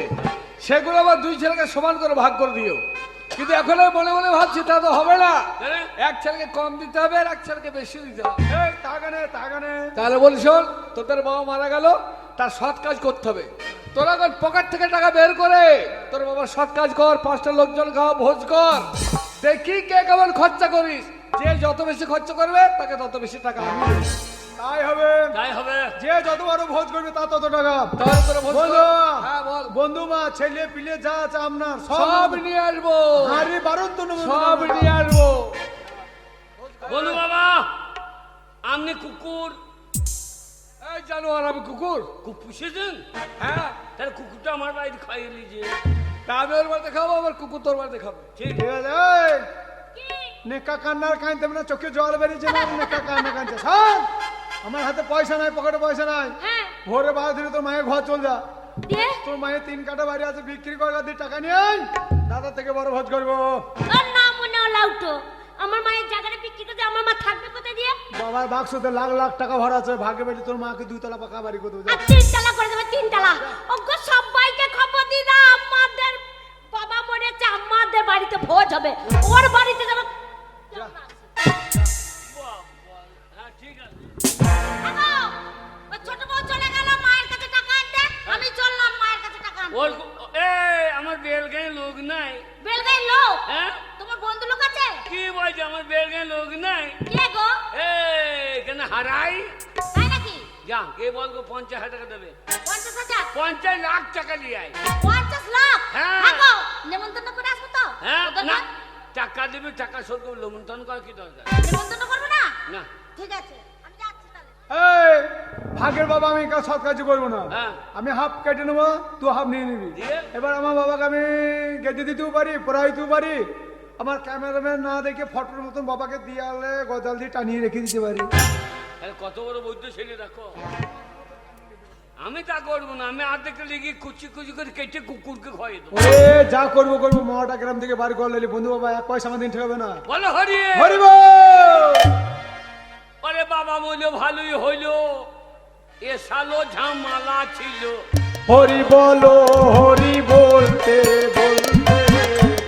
সেগুলো আমার 2 ছেলেকে সমান করে ভাগ করে দিও। কিন্তু এখন আমি মনে মনে ভাবছি তা তো হবে না, এক ছেলেকে কম দিতে হবে আর এক ছেলেকে বেশি দিতে হবে। এই তাগানে তাগানে। তাহলে বলি শোন, তোদের বাবা মারা গেল, তার সৎ কাজ করতে হবে। তোরা এখন পকেট থেকে টাকা বের করে তোর বাবার সৎ কাজ কর, 5টা লোকজন খাওয়া ভোজ কর, দেখি কে কেমন খরচা করিস। যে যত বেশি খরচা করবে তাকে তত বেশি টাকা আমি দেব। তাই হবে। তাই হবে। যে যত বড় ভোজ করবে তা তত টাকা। তাহলে তোরা ভোজ কর। বন্ধু। হ্যাঁ বল। বন্ধু মা ছেলে পিলে যা আছে আপনার সব নিয়ে আসবো, আরে বারণ তো নেবো। সব নিয়ে আসবো। বন্ধু বাবা, আপনি কুকুর এই জানোয়ার আমি কুকুর? পুষেছেন? হ্যাঁ, তাহলে কুকুরটা আমার বাড়িতে খাইয়ে নিয়েছে। তা আমি ওর বাড়িতে খাবো, আমার কুকুর তোর বাড়িতে খাবে। ঠিক ঠিক আছে। এই, নেকা কান্নার কাঁদতে না, চোখে জল বেরিয়েছে না, নেকা কান্না কাঁদছে। শোন, আমার হাতে পয়সা নাই, পকেটে পয়সা নাই। হ্যাঁ ভোরে বাড়ি দিলে তোর মায়ের ঘর চল যা। দিয়ে তোর মায়ের 3 কাঠা বাড়ি আছে, বিক্রি করে দিয়ে টাকা নিয়ে আয়। দাদা থেকে বড় ভোজ করবো। আর না মনে হলো উঠো, আমার মায়ের জায়গাটা বিক্রি করে দিয়ে আমার মা থাকবে কোথায় দিয়ে? বাবার বাক্সতে লাখ লাখ টাকা ভরা আছে, ভাগে বেটে তোর মাকে 2 তলা পাকা বাড়ি করে দেবো। আর 3 তালা করে দেবে, 3 তালা। ওগো সবাইকে খবর দি দাও, হবে, ওর বাড়িতে যাবো। হ্যাঁ ঠিক আছে। আগো, ওই ছোট বউ চলে গেল মায়ের কাছে টাকা আনতে, আমি চললাম মায়ের কাছে টাকা আনতে। ওর আমার বেলগাঁয়ে লোক নাই। বেলগাই লোক? হ্যাঁ তোমার বন্ধু লোক আছে? কি বলছে আমার বেলগাঁয়ে লোক নাই? কে গো? এখানে হারাই তাই নাকি? যা কে বলবো 50,000 টাকা দেবে। 50,000? 50 লাখ টাকা নিয়ে আয়। 50 লাখ? হ্যাঁ। আগো, নেমন্তন্ন করে আসবো তো? হ্যাঁ ওদের না না? টাকা দেবে, টাকা শোধ করবে, লমন্তন করার কি দরকার? নেমন্তন্ন করবে না? না ঠিক আছে, আমি যাচ্ছি তাহলে। এই ভাগের বাবা, আমি কাজ সৎ কাজ করবো না। হ্যাঁ। আমি হাফ কেটে নেবো, তুই হাফ নিয়ে নিবি। দিয়ে? এবার আমার বাবাকে আমি গেঁদে দিতেও পারি, পড়াইতেও পারি। আমার ক্যামেরাম্যান না দেখে ফটোর মতন বাবাকে দিয়ালে গজাল দিয়ে টানিয়ে রেখে দিতে পারি। আরে কত বড় বৈদ্য ছেলে দেখো। আমি তা করবো না, আমি আর্ধেকটা লেগে কুচি কুচি করে কেটে কুকুরকে খাইয়ে দেবো। ওরে যা করবো করবো, মহাটা গ্রাম থেকে বাড়ি করলে বন্ধু বাবা 1 পয়সা আমাদের ঠেকাবে না। বলো হরি। হরিব আরে বাবা বললো ভালোই হইলো, এ সালো ঝামালা ছিল। হরি বলো, হরি বলতে বলতে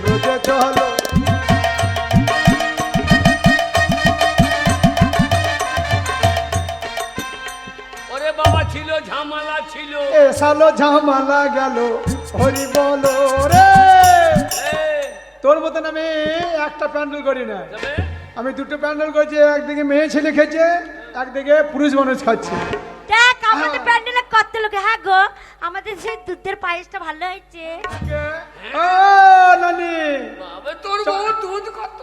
ব্রজে চলো। ওরে বাবা ছিল ঝামালা ছিল। এ সালো ঝামালা গেল, হরি বলো রে। এই, তোর মতন আমি একটা প্যান্ডেল করি না, তবে আমি দুটো প্যান্ডেল করছি। একদিকে মেয়ে ছেলে খেয়েছে, একদিকে পুরুষ মানুষ খাচ্ছে। দেখ আমাদের প্যান্ডেলে কত লোক। হ্যাঁ গো, আমাদের সেই দুধের পায়েসটা ভালো হয়েছে। ও নানি, বাবা তোর বউ দুধ কত?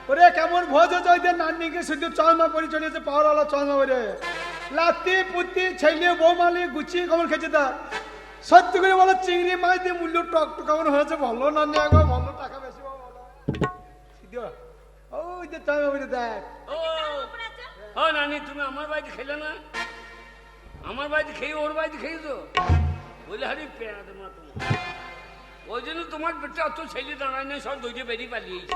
ওরে কেমন ভোজ হচ্ছে ওই দিন। নানিকে শুধু চলমা পরি চলেছে, পাওয়ারওয়ালা চলমা পরে লাতি পুতি ছেলে বউ মালি গুছিয়ে কেমন খেয়েছে। তা সত্যি করে বলো, চিংড়ি মাছ দিয়ে মূল্য টক টক কেমন হয়েছে বলো নানি, একবার ভালো টাকা বেশি পাবো বলো। সিধু, ওই যে চলমা পরে দেখ। ও নানি, তুমি আমার বাড়িতে খেলে না? আমার বাড়িতে খেয়ে ওর বাড়িতে খেয়েছো? বলে হারি পেয়াদ মা তোমার, ওই জন্য তোমার পেটে অত ছেলে দাঁড়ায় না, সব দইতে বেরিয়ে পালিয়েছে।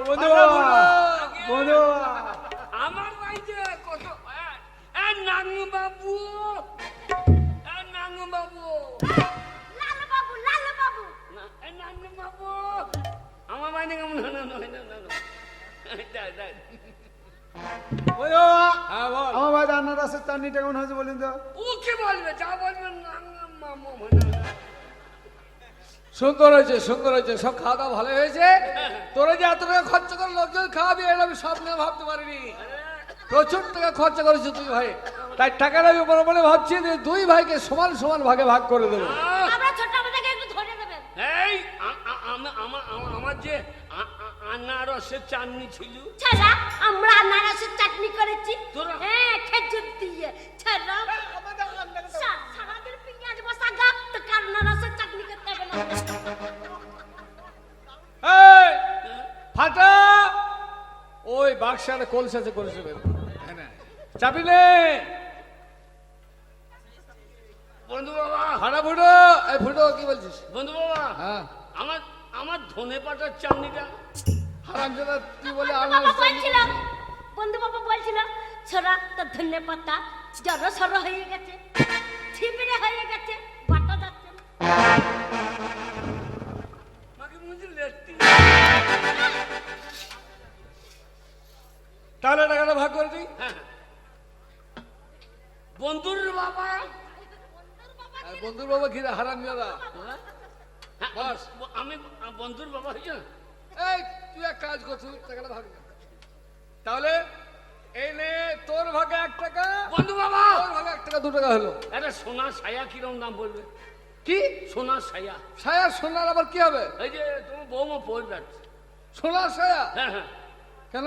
বন্ধু বাবা, বন্ধু বাবা। আমার বাড়িতে কত নাঙ্গু বাবু, নাঙ্গু বাবু, লালু বাবু, লালু বাবু। নাঙ্গু বাবু, আমার বাড়িতে কেমন? না না না না না, বন্ধু বাবা, হ্যাঁ বল। আমার ভাই রান্নার রাসের চাটনিটা কেমন হয়েছে বলুন তো? ও কি বলবে? যা বলবে নাঙ্গু মামু মানে। সুন্দর হয়েছে, সুন্দর হয়েছে, সব খাওয়া দাওয়া ভালো হয়েছে। তোরা যে এত টাকা খরচা করে লোকজন খাওয়াবি, এটা আমি স্বপ্নে ভাবতে পারিনি। প্রচুর টাকা খরচা করেছে তুই ভাই, তাই টাকাটা আমি মনে মনে ভাবছি যে 2 ভাইকে সমান সমান ভাগে ভাগ করে দেবো। আমরা ছোট আমাদেরকে একটু ধরে দেবেন। এই আমার যে আনারসের চাটনি ছিল, ছাড়া আমরা আনারসের চাটনি করেছি। তোরা? হ্যাঁ, খেজুর দিয়ে। ছাড়া সারাদিন পেঁয়াজ বসা গা, তো আনারসের চাটনি করতে হবে না। এই, ফাটা ওই বাক্সারে কলসাতে করেছে চাবি নে। বন্ধু বাবা, ফাটা ফুটো, এই ফুটো কি বলছিস? বন্ধু বাবা, হ্যাঁ, আমার আমার ধনে পাতার চাটনিটা। হারামজাদা তুই বলে বন্ধু আনারস বাবা চাটনি বলছিল, বন্ধু বাবা বলছিল, ছোড়া তোর ধনে পাতা জড়ো সরো হয়ে গেছে, ছিপড়ে হয়ে গেছে, বাটা যাচ্ছে না। মাকে মুঝে লেটতি। তাহলে টাকাটা ভাগ করে দিই। হ্যাঁ। বন্ধুর বাবা, আর বন্ধুর বাবা ঘিরে হারামজাদা। হ্যাঁ, বাস। আমি বন্ধুর বাবা হয়েছে না? এই তুই এক কাজ কর, তুই টাকাটা ভাগ কর। তাহলে এই নে তোর ভাগে 1 টাকা, বন্ধু বাবা, তোর ভাগে 1 টাকা 2 টাকা হলো। একটা সোনার ছায়া কিরম দাম বলবে? কি সোনার ছায়া, ছায়া সোনার আবার কি হবে? এই যে তোমার বৌমা পড়বে। সোনার ছায়া হ্যাঁ হ্যাঁ, কেন?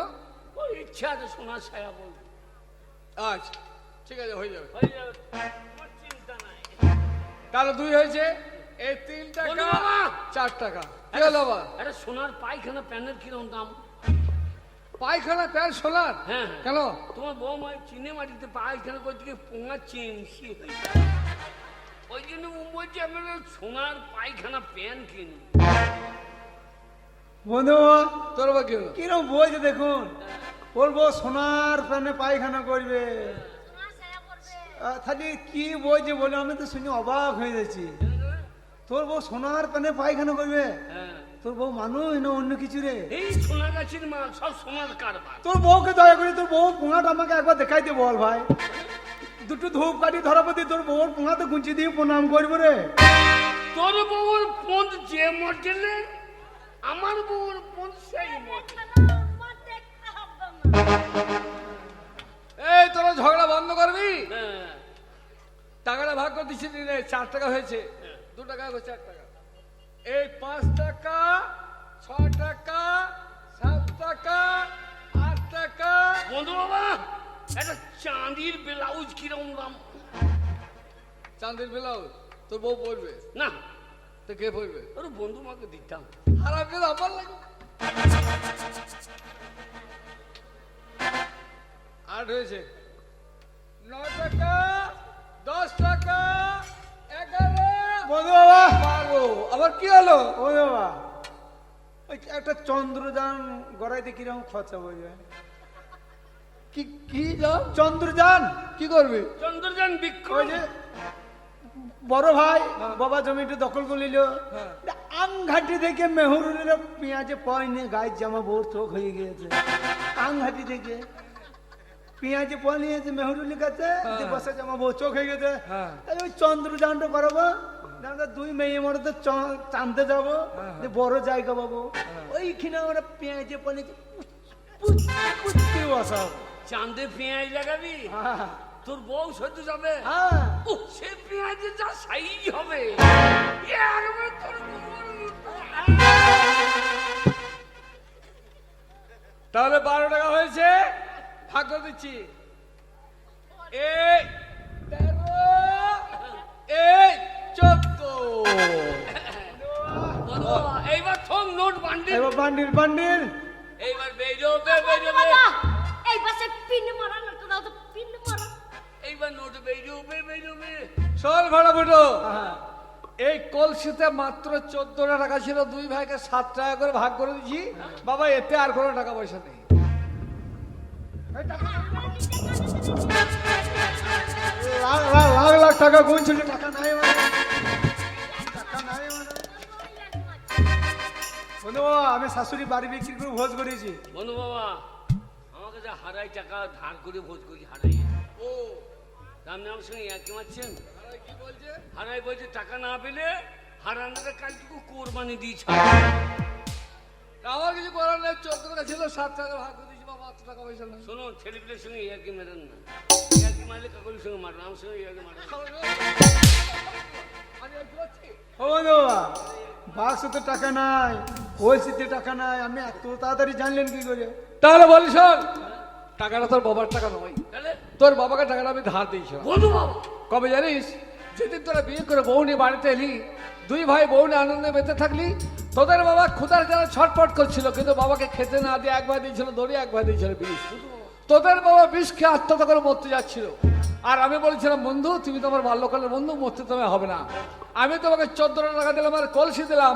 ওর ইচ্ছা আছে সোনার ছায়া বলবে। আচ্ছা ঠিক আছে, হয়ে যাবে। হয়ে যাবে, তোমার চিন্তা নাই। তাহলে 2 হয়েছে, এই 3 টাকা বন্ধু বাবা, 4 টাকা কি হলো আবার? একটা সোনার পায়খানা প্যানের কিরম দাম? পায়খানা প্যান্ট সোনার? হ্যাঁ হ্যাঁ। কেন? তোমার বৌমা চিনে মাটিতে পায়খানা করতে গিয়ে পোঙা চেমসি হয়ে যায়। ওই জন্য ও বলছে আমি সোনার পায়খানা প্যান কিনি। বন্ধু বাবা, তোর বা কি হলো? কিরম বলছে দেখুন, বলবো সোনার প্যানে পায়খানা করবে। তাহলে কি বলছে বলে আমি তো শুনে অবাক হয়ে যাচ্ছি। তোর বউ সোনার পানে পায়খানা করবে? হ্যাঁ, তোর বউ মানুষ না অন্য কিছু রে? এই সোনাগাছির মাল সব সোনার কারবার। তোর বউকে দয়া করে তোর বউ পোঙাটা আমাকে একবার দেখাই দে বল ভাই। দুটো ধূপ কাঠি ধরাপতি তোর বউর পোঙাতে গুঞ্চি দিয়ে প্রণাম করবো রে। তোর বউর পথ যে মডেলের, আমার বউর পথ সেই মডেল। আমার দেখতে হবে না। এই তোরা ঝগড়া বন্ধ করবি? হ্যাঁ, টাকাটা ভাগ করে দিচ্ছি রে, 4 টাকা হয়েছে, 2 টাকা করে 4 টাকা। এই 5 টাকা, 6 টাকা, 7 টাকা, 8 টাকা। বন্ধু বাবা, একটা চাঁদির ব্লাউজ কিরম দাম? চাঁদের ব্লাউজ তোর বউ পরবে না, তো কে পরবে? ওর বন্ধু মাকে দিতাম। খারাপ কিন্তু আমার লাগে। 8 হয়েছে, 9 টাকা, 10 টাকা, 11, বন্ধু বাবা, 12। আবার কি হলো? ও বাবা, ওই একটা চন্দ্রযান গড়াইতে কিরকম খরচা হয়ে যায়? কি কি যাও? চন্দ্রযান কি করবি? চন্দ্রযান ওই বিক্রম। যে বড় ভাই বাবা জমিটা দখল করে নিল, আংঘাটি থেকে মেহুরুলের পেঁয়াজে পয় নিয়ে গায়ের জামা বোর চোখ হয়ে গিয়েছে। আংঘাটি থেকে পেঁয়াজে পয় নিয়েছে মেহুরুলি কাছে, যে বসে জামা বোর চোখ হয়ে গেছে। হ্যাঁ। এই ওই চন্দ্রযানটা করাবো, আমরা 2 মেয়ে মরতে চাঁদতে যাবো, যে বড় জায়গা পাবো, ওইখানে আমরা পেঁয়াজে পয় নিয়েছে পুচকে বসাবো। চাঁদে পেঁয়াজ লাগাবি? হ্যাঁ তোর বউ সহ্য যাবে? হ্যাঁ, ও, সে পেঁয়াজের যা সাইজ হবে, একবার তোর বউর মতো। তাহলে 12 টাকা হয়েছে, ভাগ করে দিচ্ছি। এই 13, এই 14। বন্ধু বাবা, এইবার থম নোট বান্ডিল। এবার বান্ডিল বান্ডিল। এইবার বেরোবে বেরোবে। বাবা, এই পাশে পিন মারা নটা দাও তো, পিন মারা। এইবার নোট বেরোবে বেরোবে। শোন ভাড়া ফুটো, হ্যাঁ। এই কলসিতে মাত্র 14 টাকা ছিল, 2 ভাইকে 7 টাকা করে ভাগ করে দিচ্ছি। বাবা এতে আর কোনো টাকা পয়সা নেই। লাখ লাখ লাখ লাখ টাকা গুনছিল, টাকা নাই মানে। টাকা নাই মানে। বন্ধু বাবা, আমি শাশুড়ি বাড়ি বিক্রি করে ভোজ করেছি। বন্ধু বাবা, আমাকে যা হারাই টাকা ধার করে ভোজ করি হারাই। ও আপনি আমার সঙ্গে একই মারছেন? ভাড়ায় কি বলছে? হারাই বলছে টাকা না পেলে হারানোর কালটুকু কোরবানি দিয়েছে। আমার কিছু করার নেই, 14 টাকা ছিল, 7 টাকা ভাগ করে দিচ্ছি। বাবা 8 টাকা পয়সা নেই। শোনো, ছেলেপিলের সঙ্গে একই মেরেন না। একই মারলে কাকুরির সঙ্গে মারবেন, আমার সঙ্গে একই মারবেন। আমি আর কি করছি? ও বন্ধু বাবা, বাক্সতে টাকা নাই, কলসিতে টাকা নাই, আমি এত তাড়াতাড়ি জানলেন কি করে? তাহলে বলি শোন, টাকাটা তোর বাবার টাকা নয়, তাহলে তোর বাবাকে টাকাটা আমি ধার দিয়েছিলাম। বন্ধু বাবা, কবে জানিস? যেদিন তোরা বিয়ে করে বউ নিয়ে বাড়িতে এলি, 2 ভাই বউ নিয়ে আনন্দে বেঁচে থাকলি, তোদের বাবা ক্ষুধার জ্বালা ছটফট করছিল, কিন্তু বাবাকে খেতে না দিয়ে 1 ভাই দিয়েছিল দড়ি, 1 ভাই দিয়েছিল বিষ। তোদের বাবা বিষ খেয়ে আত্মহত্যা করে মরতে যাচ্ছিল। আর আমি বলেছিলাম, বন্ধু তুমি তো আমার বাল্যকালের বন্ধু, মরতে তোমায় হবে না। আমি তোমাকে 14 টাকা দিলাম আর কলসি দিলাম।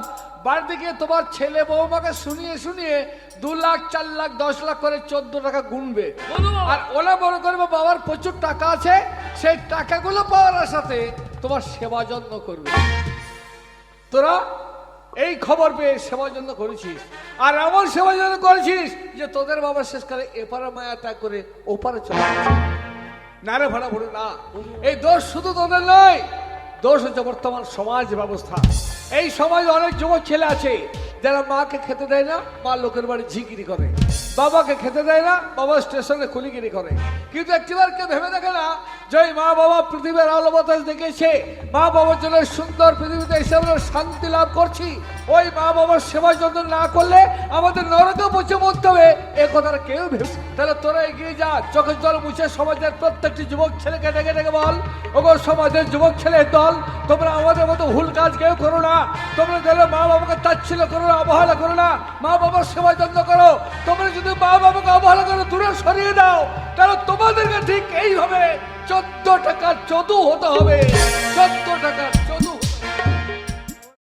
বাড়িতে গিয়ে তোমার ছেলে বৌমাকে শুনিয়ে শুনিয়ে 2 লাখ, 4 লাখ, 10 লাখ করে 14 টাকা গুনবে। বন্ধু বাবা, আর ওরা মনে করবে বাবার প্রচুর টাকা আছে, সেই টাকাগুলো পাওয়ার সাথে তোমার সেবা যত্ন করবে। তোরা এই খবর পেয়ে সেবা যত্ন করেছিস, আর এমন সেবা যত্ন করেছিস যে তোদের বাবা শেষকালে এপারে মায়া ত্যাগ করে ওপারে চলে গেছে। না রে ভাড়া ভরে না, এই দোষ শুধু তোদের নয়, দোষ হচ্ছে বর্তমান সমাজ ব্যবস্থা। এই সমাজে অনেক যুবক ছেলে আছে যারা মাকে খেতে দেয় না, মা লোকের বাড়ি ঝিগিরি করে, বাবাকে খেতে দেয় না, বাবা স্টেশনে কুলিগিরি করে। কিন্তু একটিবার কেউ ভেবে দেখে না যে ওই মা বাবা পৃথিবীর আলো বাতাস দেখেছে, মা বাবার জন্য সুন্দর পৃথিবীতে এসে আমরা শান্তি লাভ করছি। ওই মা বাবার সেবা যত্ন না করলে আমাদের নরকে পচে মরতে হবে, এ কথাটা কেউ ভেবে। তাহলে তোরা এগিয়ে যা, চোখের জল মুছে সমাজের প্রত্যেকটি যুবক ছেলেকে ডেকে ডেকে বল, ওগো সমাজের যুবক ছেলের দল, তোমরা আমাদের মতো ভুল কাজ কেউ করো না। তোমরা যারা মা বাবাকে তাচ্ছিল্য করো না, অবহেলা করো না, মা বাবার সেবা যত্ন করো। তোমরা যদি মা বাবাকে অবহেলা করো, দূরে সরিয়ে দাও, তাহলে তোমাদেরকে ঠিক এইভাবে 14 টাকার চদু হতে হবে। 14 টাকার চদু